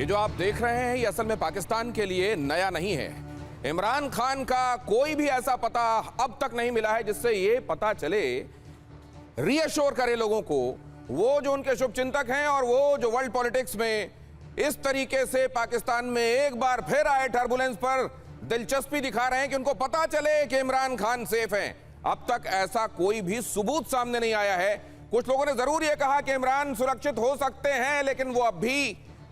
ये जो आप देख रहे हैं ये असल में पाकिस्तान के लिए नया नहीं है। इमरान खान का कोई भी ऐसा पता अब तक नहीं मिला है जिससे ये पता चले, रीअश्योर करे लोगों को, वो जो उनके शुभचिंतक हैं और वो जो वर्ल्ड पॉलिटिक्स में इस तरीके से पाकिस्तान में एक बार फिर आए टर्बुलेंस पर दिलचस्पी दिखा रहे हैं कि उनको पता चले कि इमरान खान सेफ हैं। अब तक ऐसा कोई भी सबूत सामने नहीं आया है। कुछ लोगों ने जरूर यह कहा कि इमरान सुरक्षित हो सकते हैं, लेकिन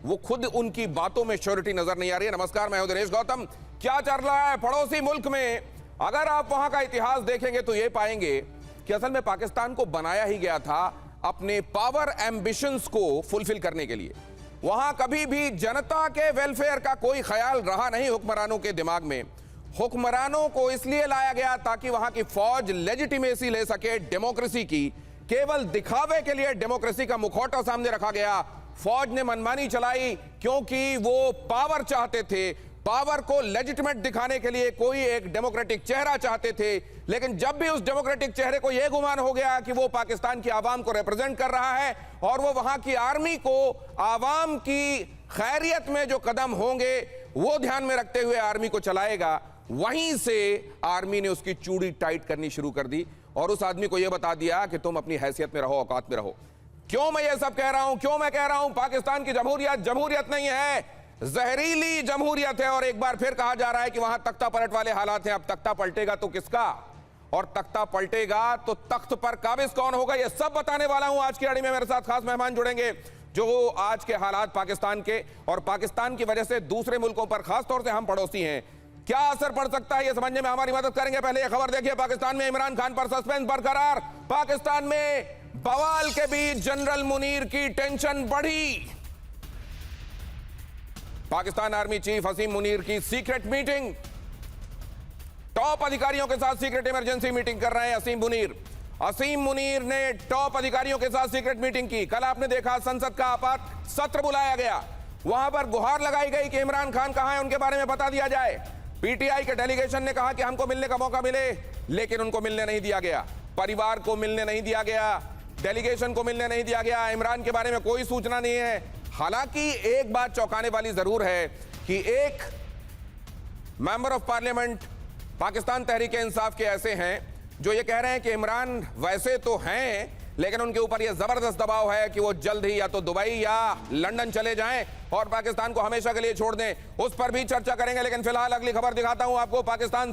वो खुद उनकी बातों में श्योरिटी नजर नहीं आ रही है। नमस्कार, मैं हूं दिनेश गौतम। क्या चल रहा है पड़ोसी मुल्क में? अगर आप वहां का इतिहास देखेंगे तो यह पाएंगे कि असल में पाकिस्तान को बनाया ही गया था अपने पावर एम्बिशंस को फुलफिल करने के लिए। वहां कभी भी जनता के वेलफेयर का कोई ख्याल रहा नहीं हुक्मरानों के दिमाग में। हुक्मरानों को इसलिए लाया गया ताकि वहां की फौज लेजिटिमेसी ले सके डेमोक्रेसी की। केवल दिखावे के लिए डेमोक्रेसी का मुखौटा सामने रखा गया। फौज ने मनमानी चलाई क्योंकि वो पावर चाहते थे। पावर को लेजिटिमेट दिखाने के लिए कोई एक डेमोक्रेटिक चेहरा चाहते थे, लेकिन जब भी उस डेमोक्रेटिक चेहरे को यह गुमान हो गया कि वो पाकिस्तान की आवाम को रिप्रेजेंट कर रहा है और वो वहां की आर्मी को आवाम की खैरियत में जो कदम होंगे वो ध्यान में रखते हुए आर्मी को चलाएगा, वहीं से आर्मी ने उसकी चूड़ी टाइट करनी शुरू कर दी और उस आदमी को यह बता दिया कि तुम अपनी हैसियत में रहो, औकात में रहो। क्यों मैं ये सब कह रहा हूं? क्यों मैं कह रहा हूं पाकिस्तान की जमहूरियत जमहूरियत नहीं है, जहरीली जमहूरियत है। और एक बार फिर कहा जा रहा है कि वहां तख्ता पलट वाले हालात हैं। अब तख्ता पलटेगा तो किसका, और तख्ता पलटेगा तो तख्त पर काबिज कौन होगा, यह सब बताने वाला हूं आज की कड़ी में। मेरे साथ खास मेहमान जुड़ेंगे जो आज के हालात पाकिस्तान के और पाकिस्तान की वजह से दूसरे मुल्कों पर, खासतौर से हम पड़ोसी हैं, क्या असर पड़ सकता है यह समझने में हमारी मदद करेंगे। पहले यह खबर देखिए, पाकिस्तान में इमरान खान पर सस्पेंस बरकरार। पाकिस्तान में बवाल के बीच जनरल मुनीर की टेंशन बढ़ी। पाकिस्तान आर्मी चीफ असीम मुनीर की सीक्रेट मीटिंग, टॉप अधिकारियों के साथ सीक्रेट इमरजेंसी मीटिंग कर रहे हैं असीम मुनीर। असीम मुनीर ने टॉप अधिकारियों के साथ सीक्रेट मीटिंग की। कल आपने देखा संसद का आपात सत्र बुलाया गया, वहां पर गुहार लगाई गई कि इमरान खान कहां है, उनके बारे में बता दिया जाए। पीटीआई के डेलीगेशन ने कहा कि हमको मिलने का मौका मिले, लेकिन उनको मिलने नहीं दिया गया। परिवार को मिलने नहीं दिया गया, डेलीगेशन को मिलने नहीं दिया गया। इमरान के बारे में कोई सूचना नहीं है। हालांकि एक बात चौंकाने वाली जरूर है कि एक member of parliament Pakistan Tehreek-e-Insaf के ऐसे हैं जो ये कह रहे हैं कि इमरान वैसे तो हैं, लेकिन उनके ऊपर यह जबरदस्त दबाव है कि वो जल्द ही या तो दुबई या लंदन चले जाएं और पाकिस्तान को हमेशा के लिए छोड़ दें। उस पर भी चर्चा करेंगे, लेकिन फिलहाल अगली खबर दिखाता हूं आपको। पाकिस्तान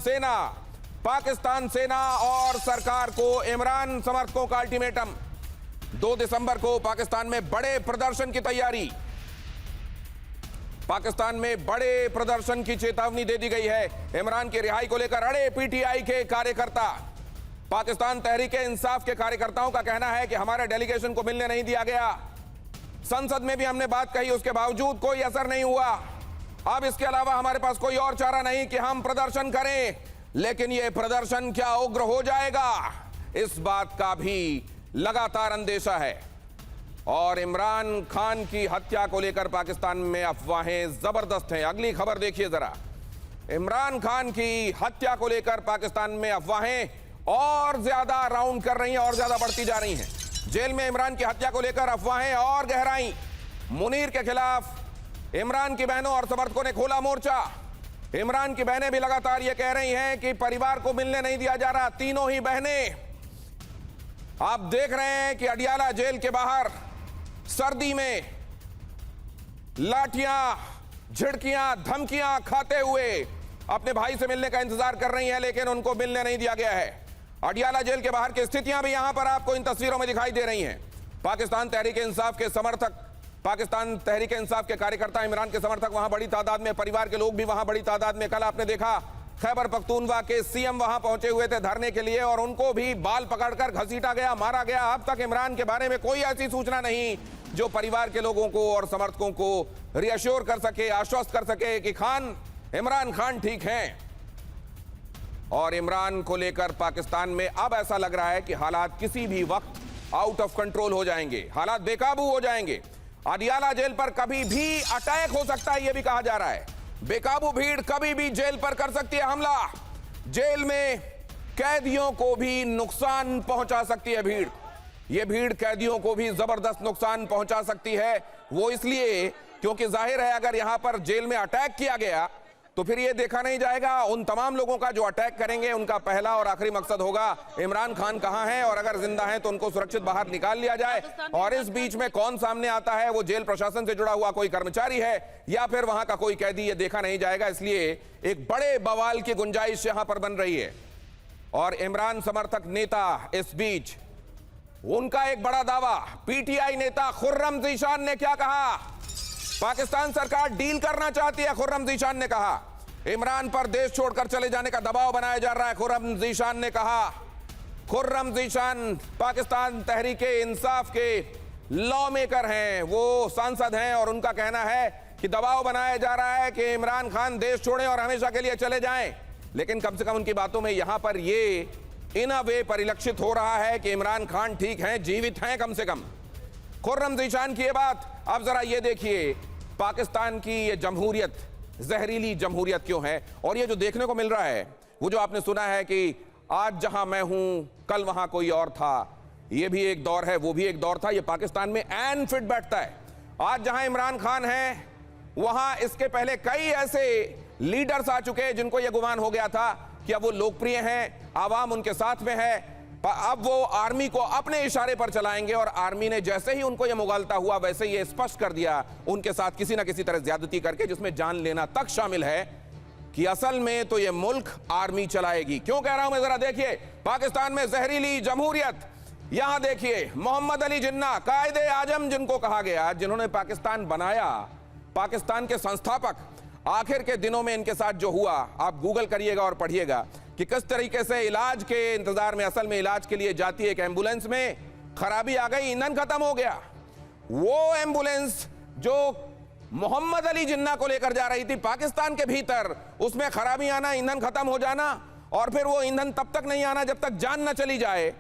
सेना और सरकार को इमरान समर्थकों का अल्टीमेटम। 2 दिसंबर को पाकिस्तान में बड़े प्रदर्शन की तैयारी, पाकिस्तान में बड़े प्रदर्शन की चेतावनी दे दी गई है। इमरान की रिहाई को लेकर अड़े पीटीआई के कार्यकर्ता। पाकिस्तान तहरीक-ए-इंसाफ के कार्यकर्ताओं का कहना है कि हमारे डेलीगेशन को मिलने नहीं दिया गया। संसद में भी हमने बात कही, उसके बावजूद कोई असर नहीं हुआ। अब इसके अलावा हमारे पास कोई और चारा नहीं कि हम प्रदर्शन करें, लेकिन यह प्रदर्शन क्या उग्र हो जाएगा, इस बात का भी लगातार अंदेशा है। और इमरान खान की हत्या को लेकर पाकिस्तान में अफवाहें जबरदस्त हैं। अगली खबर देखिए जरा। इमरान खान की हत्या को लेकर पाकिस्तान में अफवाहें और ज्यादा राउंड कर रही हैं और ज्यादा बढ़ती जा रही हैं। जेल में इमरान की हत्या को लेकर अफवाहें और गहराई। मुनीर के खिलाफ इमरान की बहनों और समर्थकों ने खोला मोर्चा। इमरान की बहनें भी लगातार यह कह रही हैं कि परिवार को मिलने नहीं दिया जा रहा। तीनों ही बहनें, आप देख रहे हैं कि अडियाला जेल के बाहर सर्दी में लाठियां, झिड़कियां, धमकियां खाते हुए अपने भाई से मिलने का इंतजार कर रही हैं, लेकिन उनको मिलने नहीं दिया गया है। अडियाला जेल के बाहर की स्थितियां भी यहां पर आपको इन तस्वीरों में दिखाई दे रही हैं। पाकिस्तान तहरीक-ए-इंसाफ के समर्थक, पाकिस्तान तहरीक-ए-इंसाफ के कार्यकर्ता, इमरान के समर्थक वहां बड़ी तादाद में, परिवार के लोग भी वहां बड़ी तादाद में। कल आपने देखा खैबर पख्तूनवा के सीएम वहां पहुंचे हुए थे धरने के लिए और उनको भी बाल पकड़कर घसीटा गया, मारा गया। अब तक इमरान के बारे में कोई ऐसी सूचना नहीं जो परिवार के लोगों को और समर्थकों को रिअश्योर कर सके, आश्वस्त कर सके कि इमरान खान ठीक हैं। और इमरान को लेकर पाकिस्तान में अब ऐसा लग रहा है कि हालात किसी भी वक्त आउट ऑफ कंट्रोल हो जाएंगे, हालात बेकाबू हो जाएंगे। अडियाला जेल पर कभी भी अटैक हो सकता है, यह भी कहा जा रहा है। बेकाबू भीड़ कभी भी जेल पर कर सकती है हमला। जेल में कैदियों को भी नुकसान पहुंचा सकती है भीड़। यह भीड़ कैदियों को भी जबरदस्त नुकसान पहुंचा सकती है। वो इसलिए क्योंकि जाहिर है अगर यहां पर जेल में अटैक किया गया तो फिर ये देखा नहीं जाएगा उन तमाम लोगों का जो अटैक करेंगे, उनका पहला और आखिरी मकसद होगा इमरान खान कहां हैं, और अगर जिंदा हैं तो उनको सुरक्षित बाहर निकाल लिया जाए। और इस बीच में कौन सामने आता है, वो जेल प्रशासन से जुड़ा हुआ कोई कर्मचारी है या फिर वहां का कोई कैदी, ये देखा नहीं जाएगा। इसलिए एक बड़े बवाल की गुंजाइश यहां पर बन रही है। और इमरान समर्थक नेता इस बीच उनका एक बड़ा दावा, पीटीआई नेता खुर्रम ज़ीशान ने क्या कहा? पाकिस्तान सरकार डील करना चाहती है, खुर्रम ज़ीशान ने कहा। इमरान पर देश छोड़कर चले जाने का दबाव बनाया जा रहा है, खुर्रम ज़ीशान ने कहा। खुर्रम ज़ीशान पाकिस्तान तहरीके इंसाफ के लॉ मेकर हैं, वो सांसद हैं, और उनका कहना है कि दबाव बनाया जा रहा है कि इमरान खान देश छोड़ें और हमेशा के लिए चले जाएं। लेकिन कम से कम उनकी बातों में यहां पर ये इन अ वे परिलक्षित हो रहा है कि इमरान खान ठीक हैं, जीवित हैं कम से कम। खुर्रम ज़ीशान की ये बात। अब जरा ये देखिए पाकिस्तान की ये जमहूरियत जहरीली जमहूरियत क्यों है। और ये जो देखने को मिल रहा है, वो जो आपने सुना है कि आज जहां मैं हूं कल वहां कोई और था, ये भी एक दौर है, वो भी एक दौर था, ये पाकिस्तान में एन फिट बैठता है। आज जहां इमरान खान है वहां इसके पहले कई ऐसे लीडर्स आ चुके हैं जिनको यह गुमान हो गया था कि अब वो लोकप्रिय हैं, आवाम उनके साथ में है, अब वो आर्मी को अपने इशारे पर चलाएंगे। और आर्मी ने जैसे ही उनको यह मुगालता हुआ वैसे ये स्पष्ट कर दिया उनके साथ किसी ना किसी तरह ज्यादती करके, जिसमें जान लेना तक शामिल है, कि असल में तो ये मुल्क आर्मी चलाएगी। क्यों कह रहा हूं मैं, जरा देखिए पाकिस्तान में जहरीली जमहूरियत। यहां देखिए मोहम्मद अली जिन्ना, कायदे आजम जिनको कहा गया, जिन्होंने पाकिस्तान बनाया, पाकिस्तान के संस्थापक, आखिर के दिनों में इनके साथ जो हुआ आप गूगल करिएगा और पढ़िएगा कि किस तरीके से इलाज के इंतजार में, असल में इलाज के लिए जाती है एक एम्बुलेंस में खराबी आ गई, ईंधन खत्म हो गया। वो एम्बुलेंस जो मोहम्मद अली जिन्ना को लेकर जा रही थी पाकिस्तान के भीतर, उसमें खराबी आना, ईंधन खत्म हो जाना, और फिर वो ईंधन तब तक नहीं आना जब तक जान न चली जाए।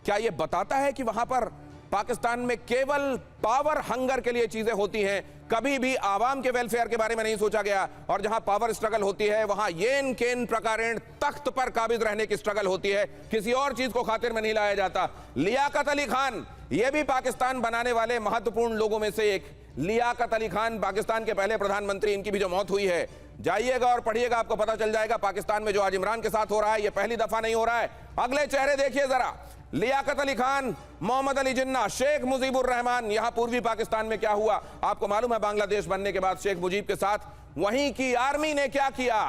क्या यह बताता है कि वहां पर पाकिस्तान में केवल पावर हंगर के लिए चीजें होती हैं, कभी भी आवाम के वेलफेयर के बारे में नहीं सोचा गया? और जहां पावर स्ट्रगल होती है वहां येन केन प्रकारेण तख्त पर काबिज रहने की स्ट्रगल होती है, किसी और चीज को खातिर में नहीं लाया जाता। लियाकत अली खान, ये भी पाकिस्तान बनाने वाले महत्वपूर्ण लोगों में से एक, लियाकत अली खान पाकिस्तान के पहले प्रधानमंत्री, इनकी भी जो मौत हुई है, जाइएगा और पढ़िएगा, आपको पता चल जाएगा पाकिस्तान में जो आज इमरान के साथ हो रहा है ये पहली दफा नहीं हो रहा है। अगले चेहरे देखिए जरा, लियाकत अली खान, मोहम्मद अली जिन्ना, शेख मुजीबुर रहमान। यहां पूर्वी पाकिस्तान में क्या हुआ आपको मालूम है? बांग्लादेश बनने के बाद शेख मुजीब के साथ वहीं की आर्मी ने क्या किया,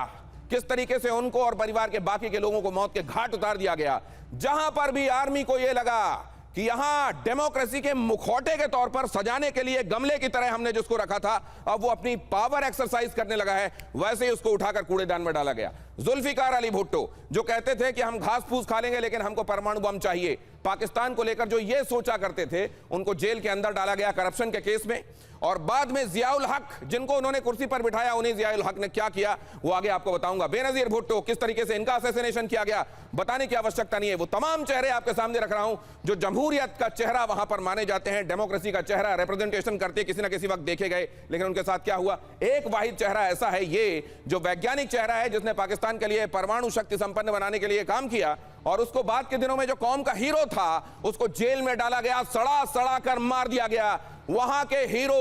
किस तरीके से उनको और परिवार के बाकी के लोगों को मौत के घाट उतार दिया गया। जहां पर भी आर्मी को यह लगा कि यहां डेमोक्रेसी के मुखौटे के तौर पर सजाने के लिए गमले की तरह हमने जिसको रखा था, अब वो अपनी पावर एक्सरसाइज करने लगा है, वैसे ही उसको उठाकर कूड़ेदान में डाला गया। जुल्फिकार अली भुट्टो जो कहते थे कि हम घास फूस खा लेंगे लेकिन हमको परमाणु बम चाहिए, पाकिस्तान को लेकर जो ये सोचा करते थे, उनको जेल के अंदर डाला गया करप्शन के केस में। और बाद में जियाउल हक, जिनको उन्होंने कुर्सी पर बिठाया, उन्हीं जियाउल हक ने क्या किया वो आगे आपको बताऊंगा। बेनजीर भुट्टो, किस तरीके से इनका असैसिनेशन किया गया, बताने की आवश्यकता नहीं है। वो तमाम चेहरे आपके सामने रख रहा हूं जो जमहूरियत का चेहरा वहां पर माने जाते हैं, डेमोक्रेसी का चेहरा रिप्रेजेंटेशन करते किसी ना किसी वक्त देखे गए, लेकिन उनके साथ क्या हुआ? एक वाहिद चेहरा ऐसा है, ये जो वैज्ञानिक चेहरा है जिसने पाकिस्तान के लिए परमाणु शक्ति संपन्न बनाने के लिए काम किया, और उसको बाद के दिनों में जो कौम का हीरो था उसको जेल में डाला गया, सड़ा सड़ा कर मार दिया गया। वहां के हीरो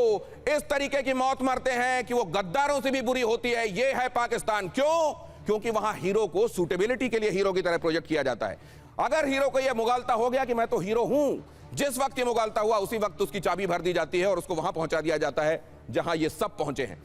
इस तरीके की मौत मरते हैं कि वो गद्दारों से भी बुरी होती है। ये है पाकिस्तान। क्यों? क्योंकि वहां हीरो को सूटेबिलिटी के लिए हीरो की तरह प्रोजेक्ट किया जाता है। अगर हीरो को यह मुगालता हो गया कि मैं तो हीरो हूं, जिस वक्त ये मुगालता हुआ उसी वक्त उसकी चाबी भर दी जाती है और उसको वहां पहुंचा दिया जाता है जहां ये सब पहुंचे हैं।